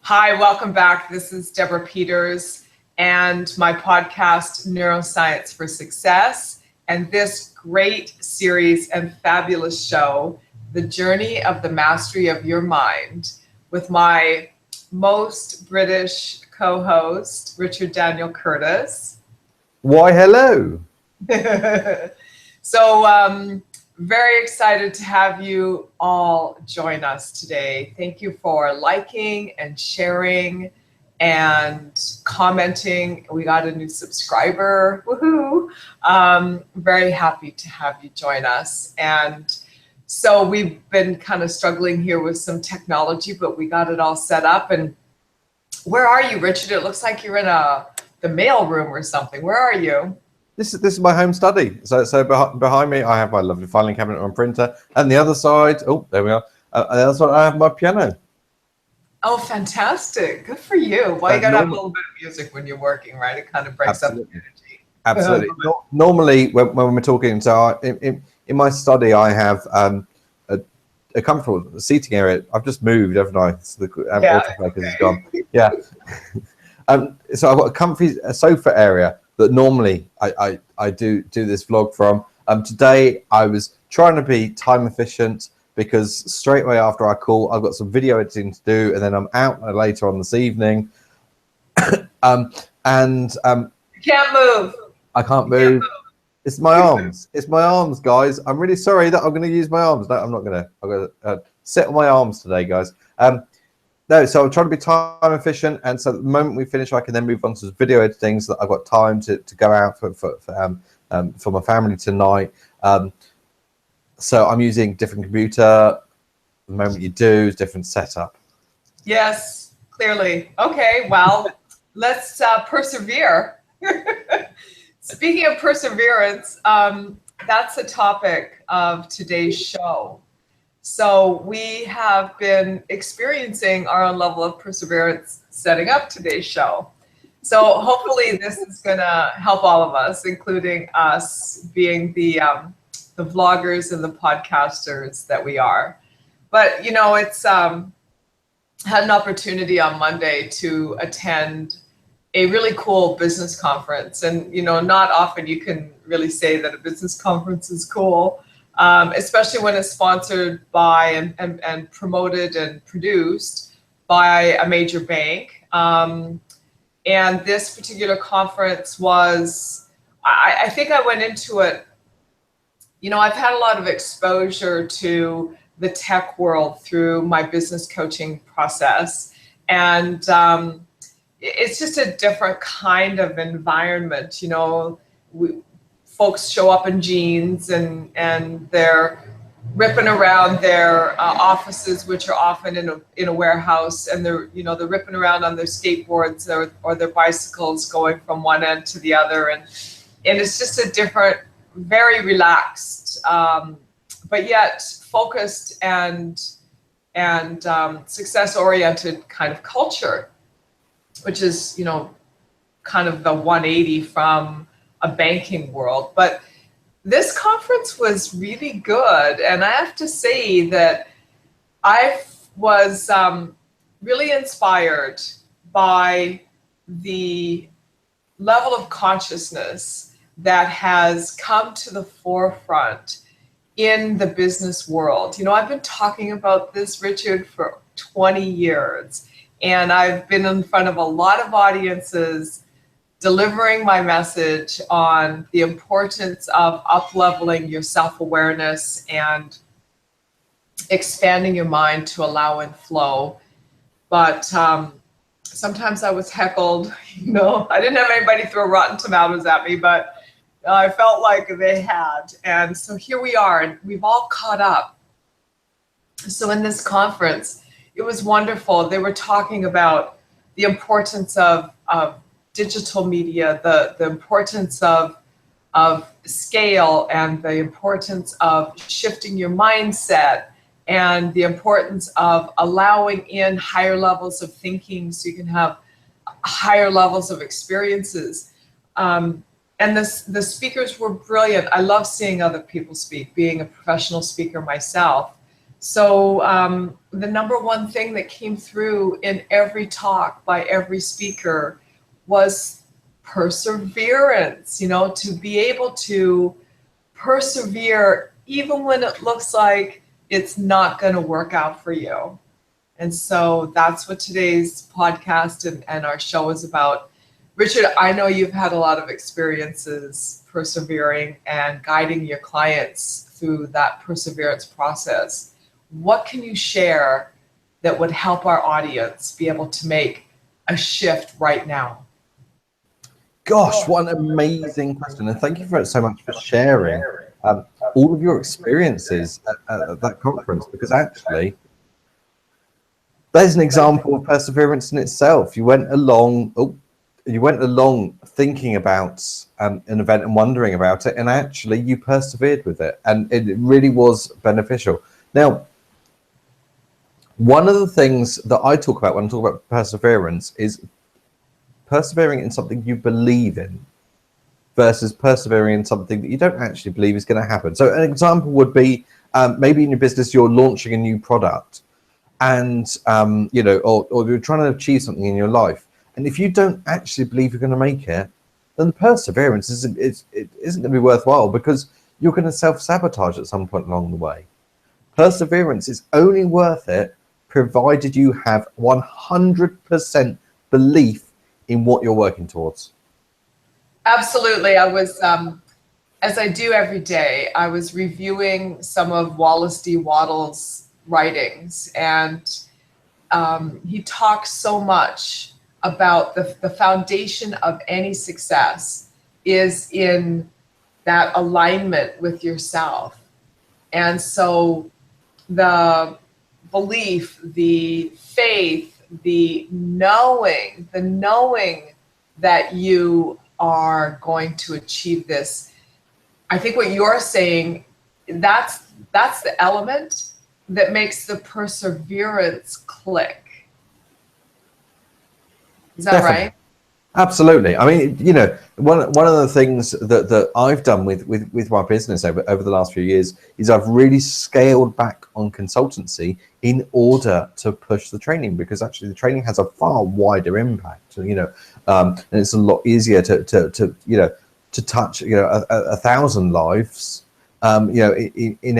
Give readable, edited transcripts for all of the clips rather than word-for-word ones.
Hi, welcome back. This is Deborah Peters and my podcast, Neuroscience for Success, and this great series and fabulous show, The Journey of the Mastery of Your Mind, with my most British co-host, Richard Daniel Curtis. Why, hello. So, very excited to have you all join us today. Thank you for liking and sharing and commenting. We got a new subscriber. Woohoo! Very happy to have you join us. And so we've been kind of struggling here with some technology, but we got it all set up. And where are you, Richard? It looks like you're in the mail room or something. Where are you? This is my home study. So behind me, I have my lovely filing cabinet and printer, and the other side, oh, there we are. On the other side, I have my piano. Oh, fantastic! Good for you. Well, you gotta have a little bit of music when you're working, right? It kind of breaks up the energy. Absolutely. Normally, when we're talking, so in my study, I have a comfortable seating area. I've just moved, haven't I? So the autofocus is gone. Yeah. So I've got a comfy sofa area that normally I do this vlog from. Today I was trying to be time efficient because straight away after I call, I've got some video editing to do, and then I'm out later on this evening. You can't move. I can't move. It's my arms. It's my arms, guys. I'm really sorry that I'm going to use my arms. No, I'm not going to. I'm going to sit on my arms today, guys. No, so I'm trying to be time efficient, and so the moment we finish, I can then move on to video editing, so that I've got time to go out for my family tonight. So I'm using different computer. The moment you do, different setup. Yes, clearly. Okay, well, let's persevere. Speaking of perseverance, that's the topic of today's show. So we have been experiencing our own level of perseverance setting up today's show. So hopefully this is going to help all of us, including us being the vloggers and the podcasters that we are. But, you know, it's had an opportunity on Monday to attend a really cool business conference. And, you know, not often you can really say that a business conference is cool. Especially when it's sponsored by and promoted and produced by a major bank. And this particular conference was, I think I went into it, you know, I've had a lot of exposure to the tech world through my business coaching process. And it's just a different kind of environment, you know. Folks show up in jeans and they're ripping around their offices, which are often in a warehouse, and they're ripping around on their skateboards or their bicycles, going from one end to the other, and it's just a different, very relaxed, but yet focused and success oriented kind of culture, which is, you know, kind of the 180 from a banking world. But this conference was really good, and I have to say that I was really inspired by the level of consciousness that has come to the forefront in the business world. You know, I've been talking about this, Richard, for 20 years, and I've been in front of a lot of audiences delivering my message on the importance of up-leveling your self-awareness and expanding your mind to allow and flow. But sometimes I was heckled, you know. I didn't have anybody throw rotten tomatoes at me, but I felt like they had. And so here we are, and we've all caught up. So in this conference, it was wonderful. They were talking about the importance of digital media, the importance of scale, and the importance of shifting your mindset, and the importance of allowing in higher levels of thinking so you can have higher levels of experiences. And the speakers were brilliant. I love seeing other people speak, being a professional speaker myself. So the number one thing that came through in every talk by every speaker was perseverance, to be able to persevere even when it looks like it's not going to work out for you. And so that's what today's podcast and our show is about. Richard, I know you've had a lot of experiences persevering and guiding your clients through that perseverance process. What can you share that would help our audience be able to make a shift right now? Gosh, what an amazing question. And thank you so much for sharing all of your experiences at that conference, because actually, there's an example of perseverance in itself. You went along thinking about an event and wondering about it, and actually you persevered with it, and it really was beneficial. Now, one of the things that I talk about when I talk about perseverance is persevering in something you believe in versus persevering in something that you don't actually believe is going to happen. So an example would be maybe in your business you're launching a new product, and or you're trying to achieve something in your life, and if you don't actually believe you're going to make it, then the perseverance isn't going to be worthwhile, because you're going to self-sabotage at some point along the way. Perseverance is only worth it provided you have 100% belief in what you're working towards. Absolutely. I was, as I do every day, I was reviewing some of Wallace D. Wattles' writings, and he talks so much about the foundation of any success is in that alignment with yourself. And so the belief, the faith, the knowing that you are going to achieve this. I think what you're saying, that's the element that makes the perseverance click. Is that Definitely. right? Absolutely. I mean, one of the things that I've done with my business over the last few years is I've really scaled back on consultancy in order to push the training, because actually the training has a far wider impact, and it's a lot easier to touch 1,000 lives in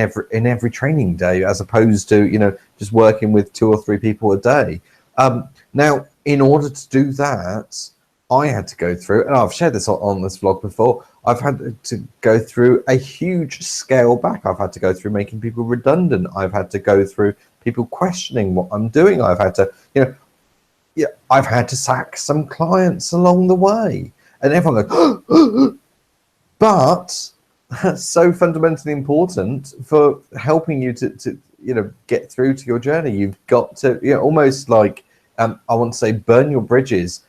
every training day, as opposed to just working with 2 or 3 people a day. Now, in order to do that, I had to go through, and I've shared this on this vlog before, I've had to go through a huge scale back. I've had to go through making people redundant. I've had to go through people questioning what I'm doing. I've had to, I've had to sack some clients along the way. And everyone goes, but that's so fundamentally important for helping you to get through to your journey. You've got to, almost like, I want to say, burn your bridges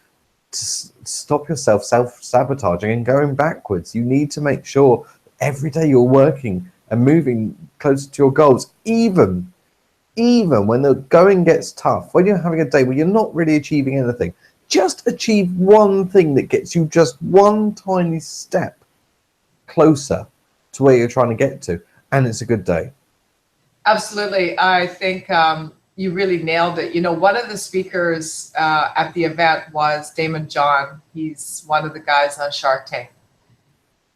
to stop yourself self-sabotaging and going backwards. You need to make sure every day you're working and moving closer to your goals, even when the going gets tough, when you're having a day where you're not really achieving anything. Just achieve one thing that gets you just one tiny step closer to where you're trying to get to, and it's a good day. Absolutely. I think you really nailed it. One of the speakers at the event was Damon John. He's one of the guys on Shark Tank,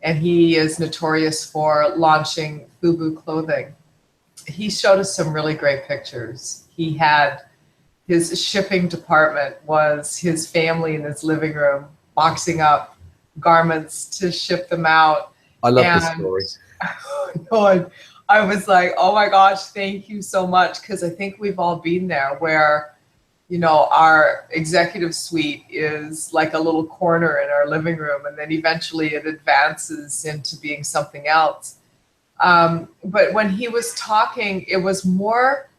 and he is notorious for launching FUBU clothing. He showed us some really great pictures. He had his shipping department was his family in his living room boxing up garments to ship them out. I love this story. God, I was like, oh my gosh, thank you so much. Because I think we've all been there where, our executive suite is like a little corner in our living room, and then eventually it advances into being something else. But when he was talking, it was more,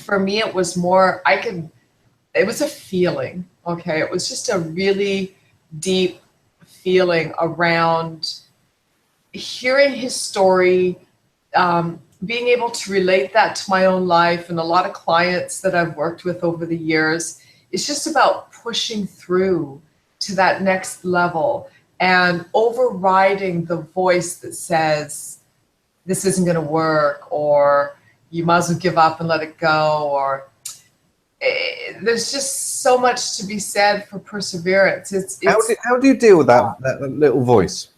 for me, it was more, it was a feeling, okay? It was just a really deep feeling around hearing his story, being able to relate that to my own life and a lot of clients that I've worked with over the years. It's just about pushing through to that next level and overriding the voice that says, this isn't going to work, or, you might as well give up and let it go, or there's just so much to be said for perseverance. It's how do you deal with that little voice?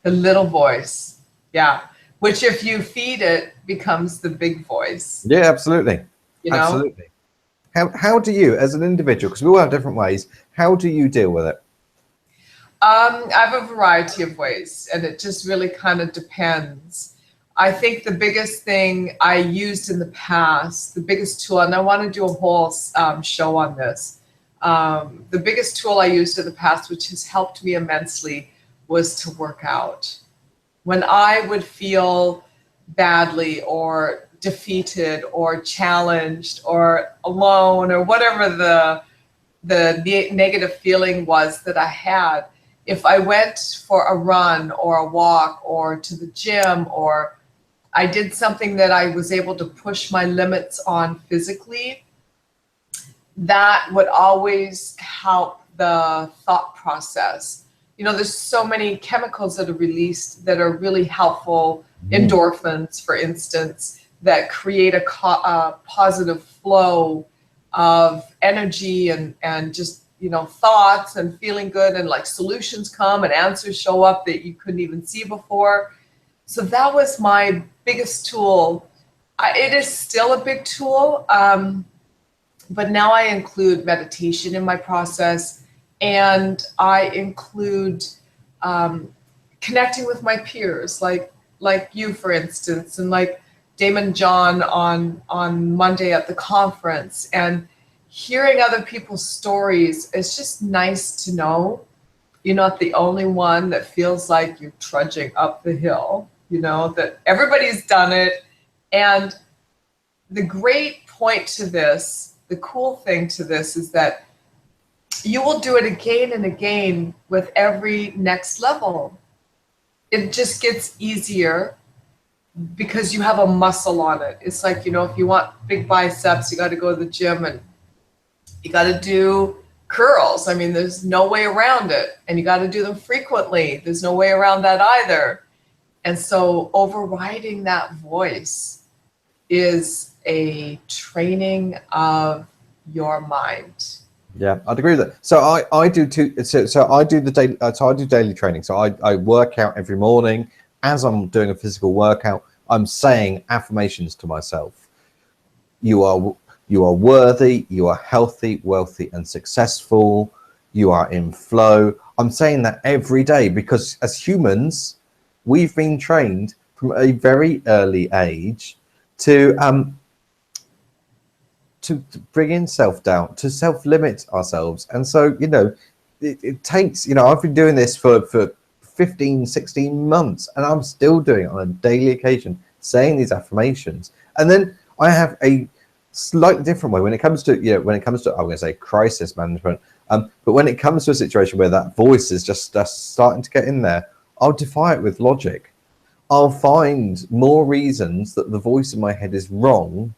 The little voice, yeah, which if you feed it becomes the big voice. Yeah, absolutely. You know? Absolutely. How do you, as an individual, because we all have different ways, how do you deal with it? I have a variety of ways, and it just really kind of depends. I think the biggest thing I used in the past, the biggest tool, and I want to do a whole show on this, the biggest tool I used in the past, which has helped me immensely, was to work out. When I would feel badly or defeated or challenged or alone or whatever the negative feeling was that I had, if I went for a run or a walk or to the gym, or I did something that I was able to push my limits on physically, that would always help the thought process. You know, there's so many chemicals that are released that are really helpful, endorphins, for instance, that create a positive flow of energy and just, you know, thoughts and feeling good, and like solutions come and answers show up that you couldn't even see before. So that was my biggest tool. It is still a big tool, but now I include meditation in my process, and I include connecting with my peers, like you, for instance, and like Damon John on Monday at the conference, and hearing other people's stories. It's just nice to know you're not the only one that feels like you're trudging up the hill, you know, that everybody's done it. And the great point to this, the cool thing to this, is that you will do it again and again with every next level. It just gets easier because you have a muscle on it. It's like, you know, if you want big biceps, you got to go to the gym and you got to do curls. I mean, there's no way around it. And you got to do them frequently. There's no way around that either. And so overriding that voice is a training of your mind. Yeah, I'd agree with that. So I do too. So I do the daily. So I do daily training. So I work out every morning. As I'm doing a physical workout, I'm saying affirmations to myself. You are worthy. You are healthy, wealthy, and successful. You are in flow. I'm saying that every day because as humans, we've been trained from a very early age to bring in self-doubt, to self-limit ourselves. And so, you know, it takes, you know, I've been doing this for 15, 16 months, and I'm still doing it on a daily occasion, saying these affirmations. And then I have a slightly different way when it comes to, you know, I'm going to say crisis management. But when it comes to a situation where that voice is just starting to get in there, I'll defy it with logic. I'll find more reasons that the voice in my head is wrong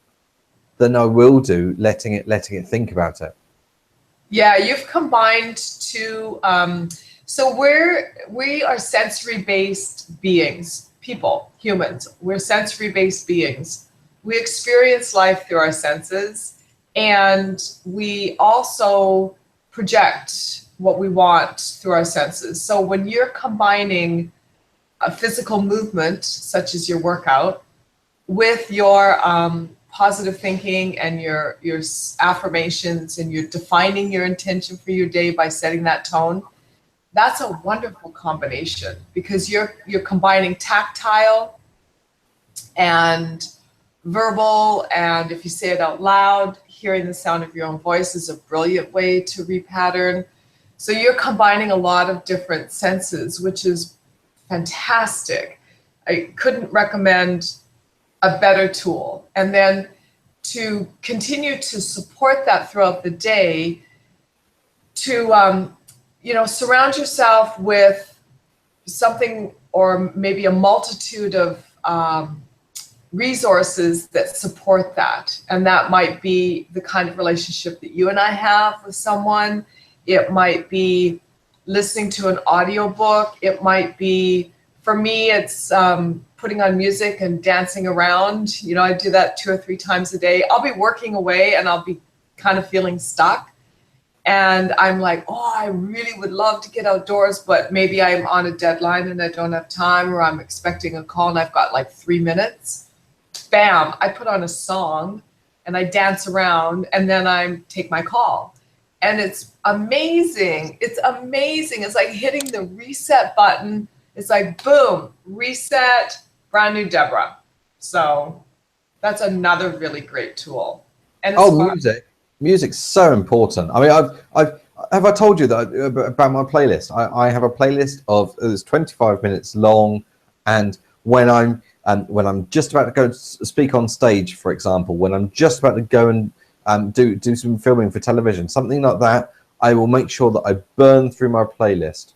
than I will do letting it think about it. Yeah, you've combined two. So we are sensory-based beings, people, humans. We're sensory-based beings. We experience life through our senses, and we also project what we want through our senses. So when you're combining a physical movement, such as your workout, with your positive thinking and your affirmations, and you're defining your intention for your day by setting that tone, that's a wonderful combination, because you're combining tactile and verbal, and if you say it out loud, hearing the sound of your own voice is a brilliant way to repattern. So you're combining a lot of different senses, which is fantastic. I couldn't recommend a better tool. And then to continue to support that throughout the day, to you know, surround yourself with something, or maybe a multitude of resources that support that. And that might be the kind of relationship that you and I have with someone. It might be listening to an audiobook. It might be For me, it's putting on music and dancing around. You know, I do that 2 or 3 times a day. I'll be working away and I'll be kind of feeling stuck. And I'm like, oh, I really would love to get outdoors, but maybe I'm on a deadline and I don't have time, or I'm expecting a call and I've got like 3 minutes. Bam, I put on a song and I dance around, and then I take my call. And it's amazing. It's amazing. It's like hitting the reset button. It's like, boom, reset, brand new Deborah. So that's another really great tool. And it's fun. Music. Music's so important. I mean, have I told you that about my playlist? I have a playlist of it's 25 minutes long, and when I'm just about to go speak on stage, for example, when I'm just about to go and do some filming for television, something like that, I will make sure that I burn through my playlist.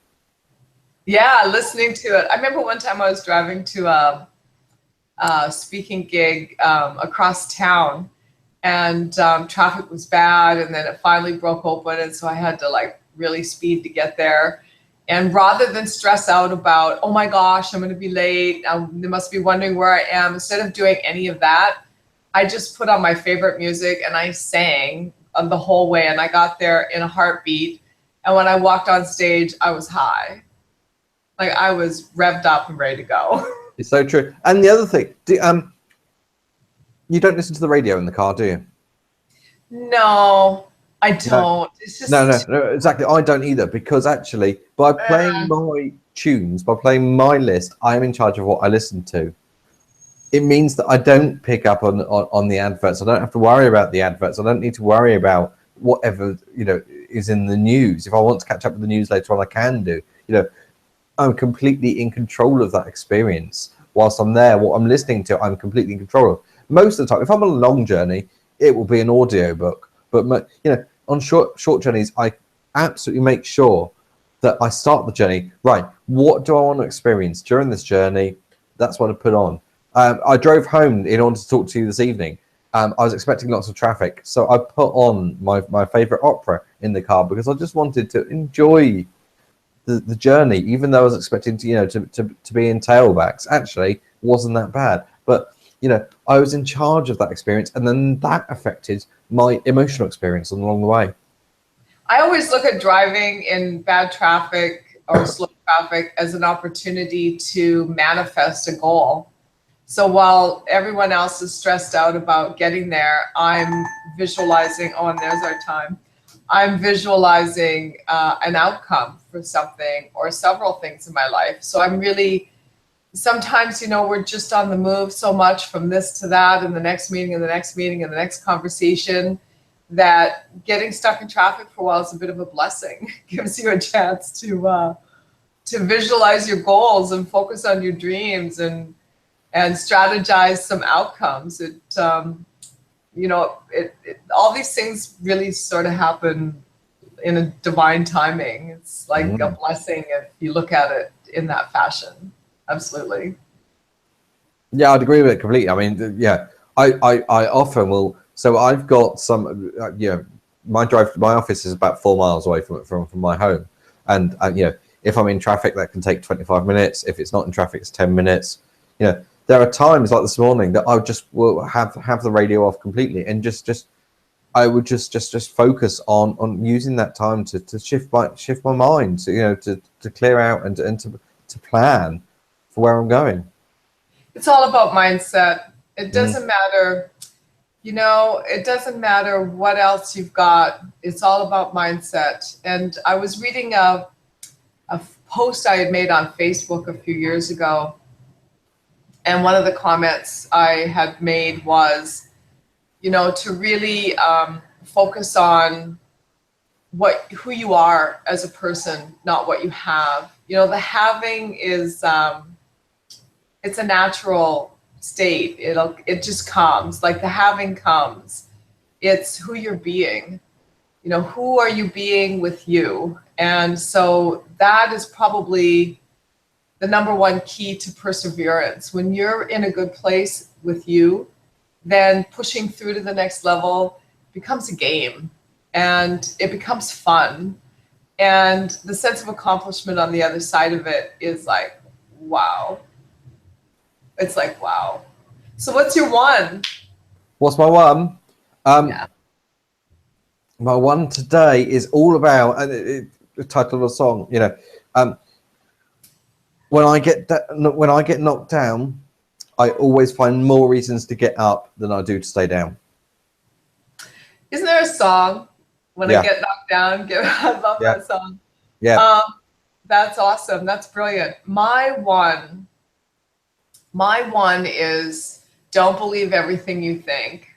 Yeah, listening to it. I remember one time I was driving to a speaking gig across town, and traffic was bad, and then it finally broke open, and so I had to like really speed to get there. And rather than stress out about, oh my gosh, I'm going to be late, they must be wondering where I am, instead of doing any of that, I just put on my favorite music and I sang the whole way, and I got there in a heartbeat. And when I walked on stage, I was high. Like I was revved up and ready to go. It's so true. And the other thing, you don't listen to the radio in the car, do you? No, I don't. No. It's just No, exactly. I don't either, because actually by playing my tunes, by playing my list, I'm in charge of what I listen to. It means that I don't pick up on the adverts. I don't have to worry about the adverts. I don't need to worry about whatever, you know, is in the news. If I want to catch up with the news later on, I can do. You know, I'm completely in control of that experience. Whilst I'm there, what I'm listening to, I'm completely in control of. Most of the time, if I'm on a long journey, it will be an audio book. But you know, on short journeys, I absolutely make sure that I start the journey right. What do I want to experience during this journey? That's what I put on. I drove home in order to talk to you this evening. I was expecting lots of traffic, so I put on my favorite opera in the car because I just wanted to enjoy the journey, even though I was expecting to, you know, to be in tailbacks. Actually, wasn't that bad. But you know, I was in charge of that experience, and then that affected my emotional experience along the way. I always look at driving in bad traffic or slow traffic as an opportunity to manifest a goal. So while everyone else is stressed out about getting there, I'm visualizing, oh, and there's our time. I'm visualizing an outcome for something or several things in my life. So I'm really, sometimes, you know, we're just on the move so much from this to that and the next meeting and the next meeting and the next conversation, that getting stuck in traffic for a while is a bit of a blessing. Gives you a chance to visualize your goals and focus on your dreams and strategize some outcomes. It you know, all these things really sort of happen in a divine timing. It's like a blessing if you look at it in that fashion. Absolutely. Yeah, I'd agree with it completely. I mean, yeah, I often will. So I've got some, you know, my office is about 4 miles away from my home, and you know, if I'm in traffic, that can take 25 minutes. If it's not in traffic, it's 10 minutes. You know, there are times like this morning that I just will have the radio off completely and I would just focus on using that time to shift my mind, to, you know, to clear out and to plan for where I'm going. It's all about mindset. It doesn't matter, you know, it doesn't matter what else you've got. It's all about mindset. And I was reading a post I had made on Facebook a few years ago. And one of the comments I had made was, you know, to really focus on who you are as a person, not what you have. You know, the having is it's a natural state. It just comes, like the having comes. It's who you're being. You know, who are you being with you? And so that is probably the number one key to perseverance. When you're in a good place with you, then pushing through to the next level becomes a game and it becomes fun. And the sense of accomplishment on the other side of it is like, wow. It's like, wow. So what's your one? What's my one? Yeah. My one today is all about, and the title of the song, you know, when I get knocked down, I always find more reasons to get up than I do to stay down. Isn't there a song, When Yeah. I Get Knocked Down? I love Yeah. that song. Yeah. That's awesome. That's brilliant. My one is don't believe everything you think.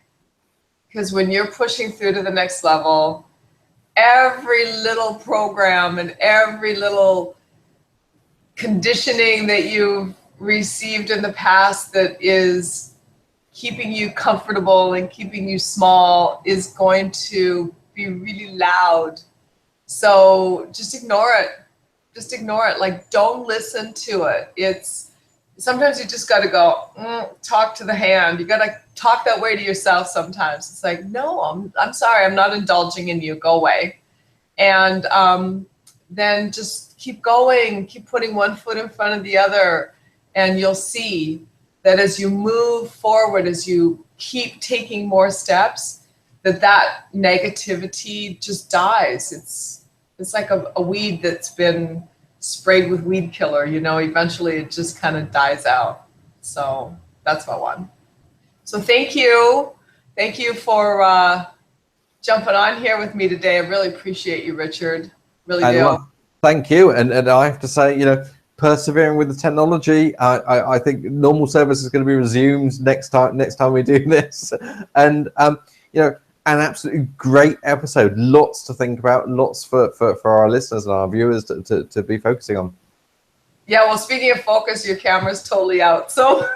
Because when you're pushing through to the next level, every little program and every little conditioning that you've received in the past that is keeping you comfortable and keeping you small is going to be really loud. So just ignore it. Just ignore it. Like, don't listen to it. It's sometimes you just got to go, talk to the hand. You got to talk that way to yourself sometimes. It's like, no, I'm sorry. I'm not indulging in you. Go away. And then just keep going. Keep putting one foot in front of the other. And you'll see that as you move forward, as you keep taking more steps, that negativity just dies. It's like a weed that's been sprayed with weed killer, you know, eventually it just kind of dies out. So that's my one. So thank you. Thank you for jumping on here with me today. I really appreciate you, Richard. Really do. Well, thank you. And I have to say, you know, persevering with the technology, I think normal service is going to be resumed next time we do this. And you know, an absolutely great episode. Lots to think about, lots for our listeners and our viewers to be focusing on. Yeah, well, speaking of focus, your camera's totally out. So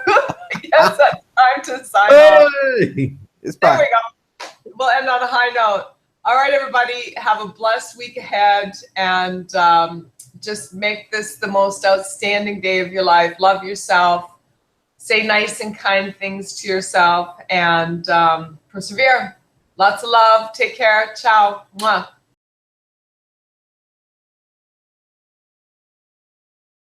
yes, that's time to sign off. It's back. There we go. We'll end on a high note. All right, everybody, have a blessed week ahead, and just make this the most outstanding day of your life. Love yourself. Say nice and kind things to yourself, and persevere. Lots of love. Take care. Ciao. Mwah.